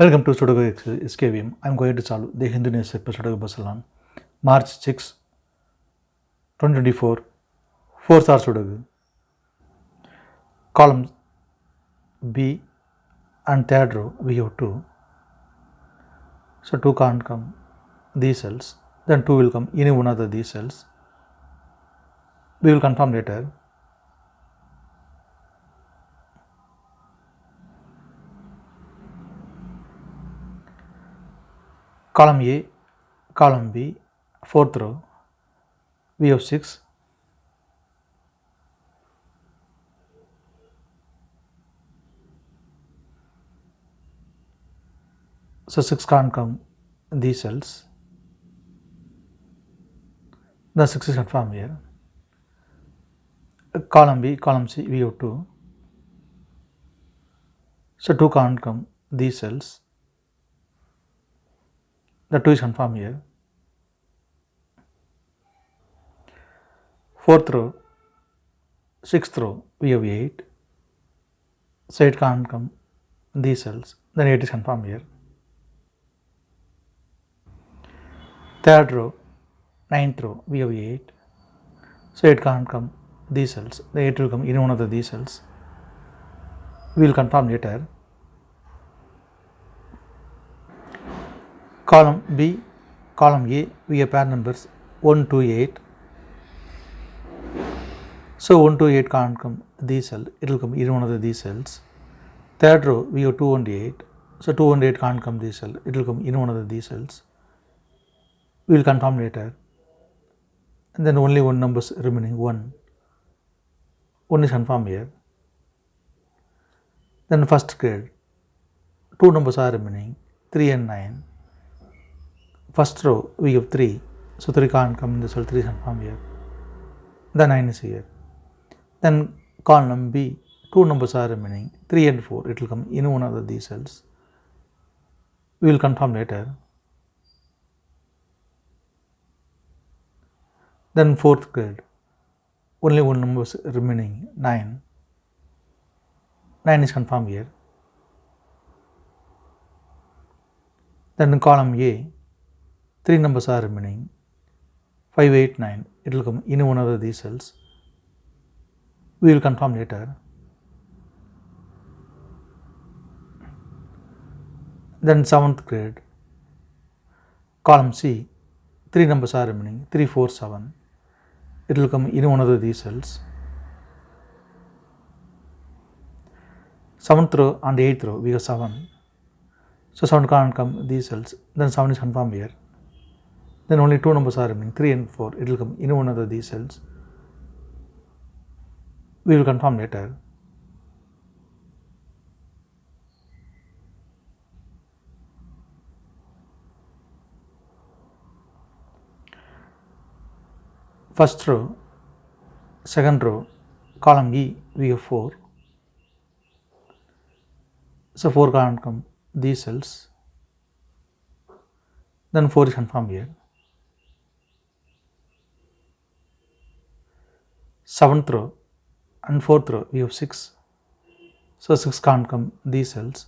Welcome to Sudoku SkVm. I am going to solve the Hindu newspaper Sudoku Basalan, March 6, 2024. 4 star Sudoku. Column B and third row we have 2. So 2 can't come these cells. Then 2 will come any one of these cells. We will confirm later. Column A, column B, 4th row we have 6. So 6 can't come these cells. The 6 is confirmed here. Column B, column C, we have 2. So 2 can't come these cells. The 2 is confirmed here. 4th row, 6th row, we have 8. So 8 can't come these cells. Then 8 is confirmed here. 3rd row, 9th row, we have 8. So 8 can't come these cells. The 8 will come in one of these cells. We will confirm later. Column B, column A, we have pair numbers 1 to 8. So 1 to 8 can't come these cells. It will come in one of these cells. 3rd row, we have 2 and 8. So 2 and 8 can't come this cell. It will come in one of these cells. We will confirm later. And then only one number is remaining, 1. 1 is confirmed here. Then first grade, 2 numbers are remaining, 3 and 9. First row, we have 3. So 3 can't come in the cell, 3 is confirmed here. The 9 is here. Then column B, 2 numbers are remaining, 3 and 4. It will come in one of these cells. We will confirm later. Then 4th grade, only one number is remaining, 9. 9 is confirmed here. Then in column A, 3 numbers are remaining, 5, 8, 9. It will come in one of these cells. We will confirm later. Then 7th grade, column C, 3 numbers are remaining, 3, 4, 7. It will come in one of these cells. 7th row and 8th row, we have 7. So 7 can't come these cells. Then 7 is confirmed here. Then only 2 numbers are remaining, 3 and 4. It will come in one of these cells. We will confirm later. First row, second row, column E, we have 4. So 4 can't come these cells. Then 4 is confirmed here. 7th row and 4th row, we have 6. So 6 can't come these cells.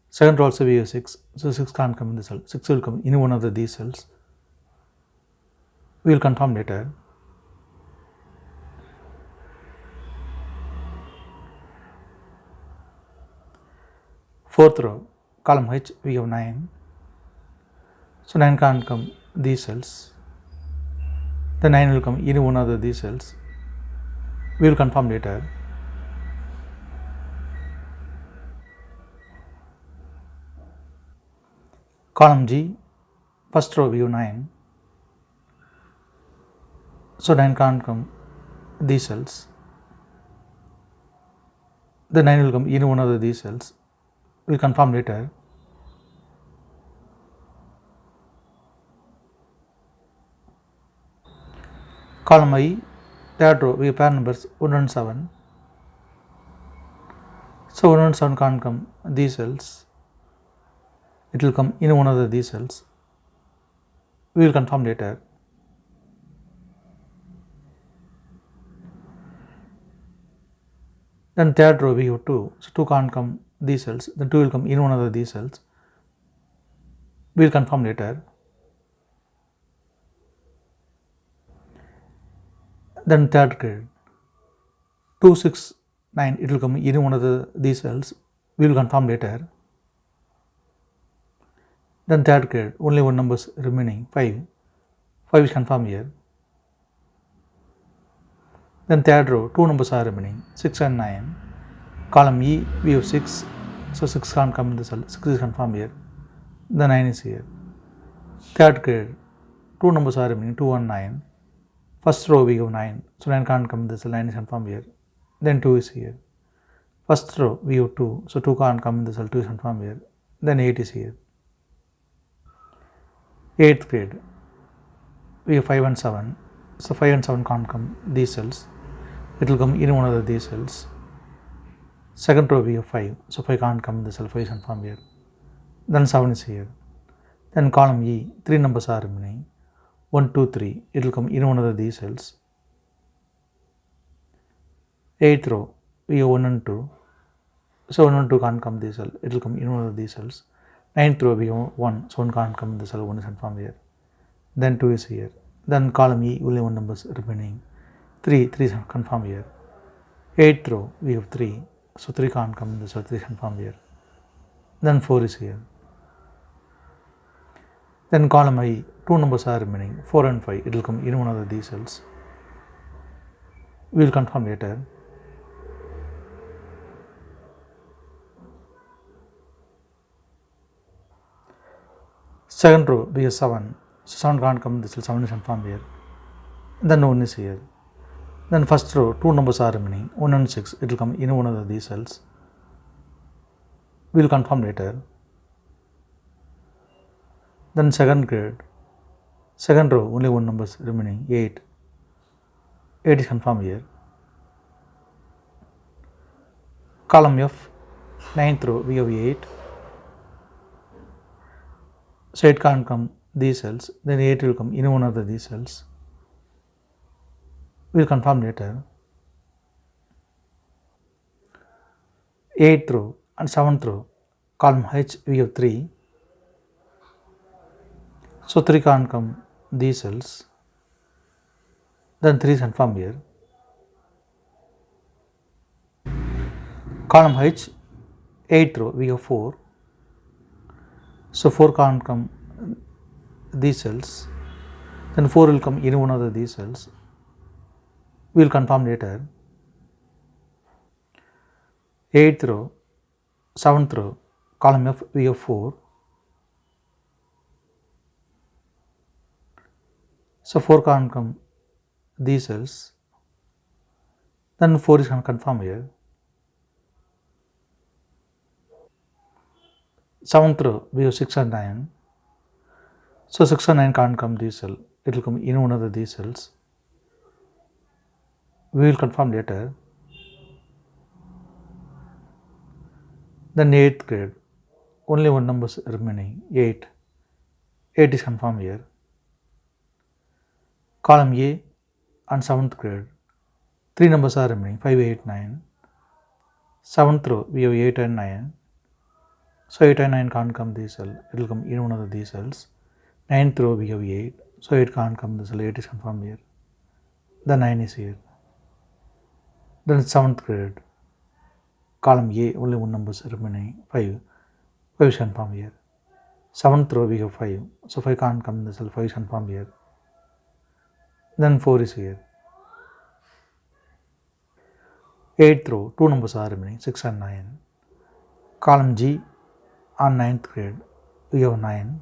Second row also we have 6. So 6 can't come in the cell. 6 will come in one of these cells. We will confirm later. Fourth row, column H, we have 9. So 9 can't come these cells. The 9 will come in one of these cells. We will confirm later. Column G, first row we have 9. So 9 can't come these cells. The 9 will come in one of these cells. We will confirm later. Column I, third row, we have pair numbers 1 and 7. So 1 and 7 can't come these cells. It will come in one of these cells. We will confirm later. Then third row we have 2. So 2 can't come these cells, then 2 will come in one of these cells. We will confirm later. Then third grid, 2, 6, 9, it will come in one of these cells. We will confirm later. Then third grid, only one number is remaining, 5. 5 is confirmed here. Then third row, 2 numbers are remaining, 6 and 9. Column E, we have 6, so 6 can't come in the cell, 6 is confirmed here. The 9 is here. Third grid, 2 numbers are remaining, 2 and 9. First row we have 9, so 9 can't come in the cell, 9 is confirmed here. Then 2 is here. First row we have 2, so 2 can't come in the cell, 2 is confirmed here. Then 8 is here. 8th grade, we have 5 and 7, so 5 and 7 can't come these cells, it will come in one of these cells. Second row we have 5, so 5 can't come in the cell, 5 is confirmed here. Then 7 is here. Then column E, 3 numbers are remaining, 1, 2, 3, it will come in one of these cells. 8th row, we have 1 and 2, so 1 and 2 can't come this cell, it will come in one of these cells. 9th row we have 1, so 1 can't come in the cell, 1 is confirmed here. Then 2 is here. Then column E, only 1 number is remaining, 3 is confirmed here. 8th row we have 3, so 3 can't come in the cell, 3 is confirmed here. Then 4 is here. Then column I, 2 numbers are remaining, 4 and 5, it will come in one of these cells. We will confirm later. Second row we have 7, so 7 can't come in the cell, 7 is confirmed here. Then 1 is here. Then first row, 2 numbers are remaining, 1 and 6, it will come in one of these cells. We will confirm later. Then second grade, second row, only 1 number is remaining, 8. 8 is confirmed here. Column F, 9th row, we have 8. So 8 can't come these cells, then 8 will come in one of these cells. We will confirm later. 8th row and 7th row, column H, we have 3. So 3 can't come these cells. Then 3 is confirmed here. Column H, 8th row, we have 4. So 4 can't come these cells. Then 4 will come in one of these cells. We will confirm later. 8th row, 7th row, column F, we have 4. So 4 can't come these cells. Then 4 is confirmed here. 7th row, we have 6 and 9. So 6 and 9 can't come these cells. It will come in one of these cells. We will confirm later. Then 8th grade, only 1 number is remaining, 8. 8 is confirmed here. Column A and 7th grade, 3 numbers are remaining, 5, 8, 9. 7th row, we have 8 and 9. So 8 and 9 can't come this cell, it will come in one of these cells. 9th row, we have 8, so 8 can't come this cell, 8 is confirmed here. The 9 is here. Then 7th grade, column A, only 1 number is remaining, 5. 5 is confirmed here. 7th row, we have 5, so 5 can't come this cell, 5 is confirmed here. Then 4 is here. 8th row, 2 numbers are remaining, 6 and 9. Column G on 9th grade, we have 9.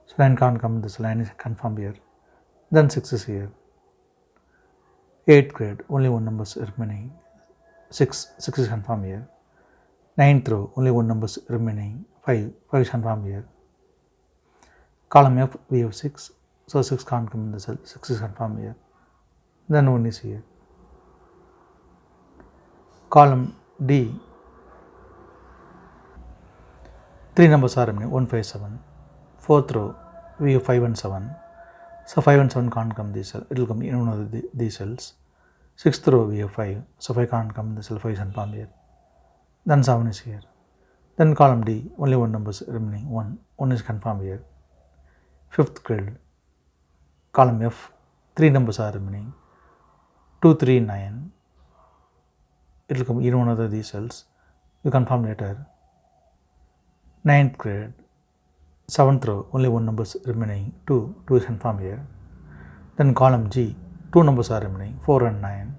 So 9 can't come, this line is confirmed here. Then 6 is here. 8th grade, only 1 number is remaining, 6 is confirmed here. 9th row, only 1 number is remaining, 5 is confirmed here. Column F, we have 6, so 6 can't come in the cell, 6 is confirmed here. Then 1 is here. Column D, 3 numbers are remaining, 1, 5, 7. 4th row, we have 5 and 7. So 5 and 7 can't come this cell, it will come in one of these cells. 6th row, we have 5, so 5 can't come in the cell, 5 is confirmed here. then 7 is here. Then column D, only one number is remaining, 1 is confirmed here. Fifth grid, column F, 3 numbers are remaining, 2, 3, 9, it will come in one of these cells, you confirm later. Ninth grid, 7th row, only one number is remaining, 2 is confirmed here. Then column G, 2 numbers are remaining, 4 and 9.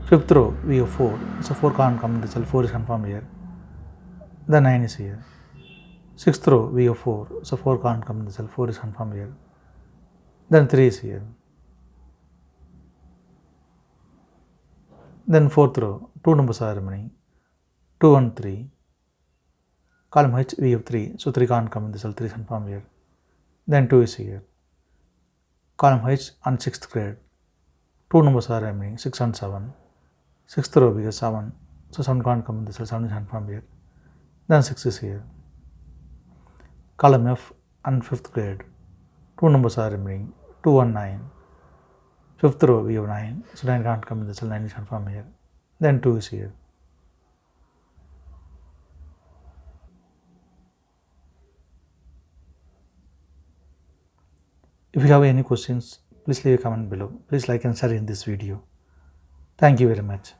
Fifth row, we have 4, so 4 can't come in the cell, 4 is confirmed here. Then 9 is here. Sixth row, we have 4, so 4 can't come in the cell, 4 is confirmed here. Then 3 is here. Then fourth row, 2 numbers are remaining, 2 and 3. Column H, we have 3, so 3 can't come in the cell, 3 is confirmed here. Then 2 is here. Column H on 6th grade, 2 numbers are remaining, 6 and 7. Sixth row, we have 7, so 7 can't come in the cell, 7 is confirmed here. Then 6 is here. Column F on 5th grade, 2 numbers are remaining, 2 and 9. Fifth row, we have 9, so 9 can't come in the cell, 9 is confirmed here. Then 2 is here. If you have any questions, please leave a comment below. Please like and share in this video. Thank you very much.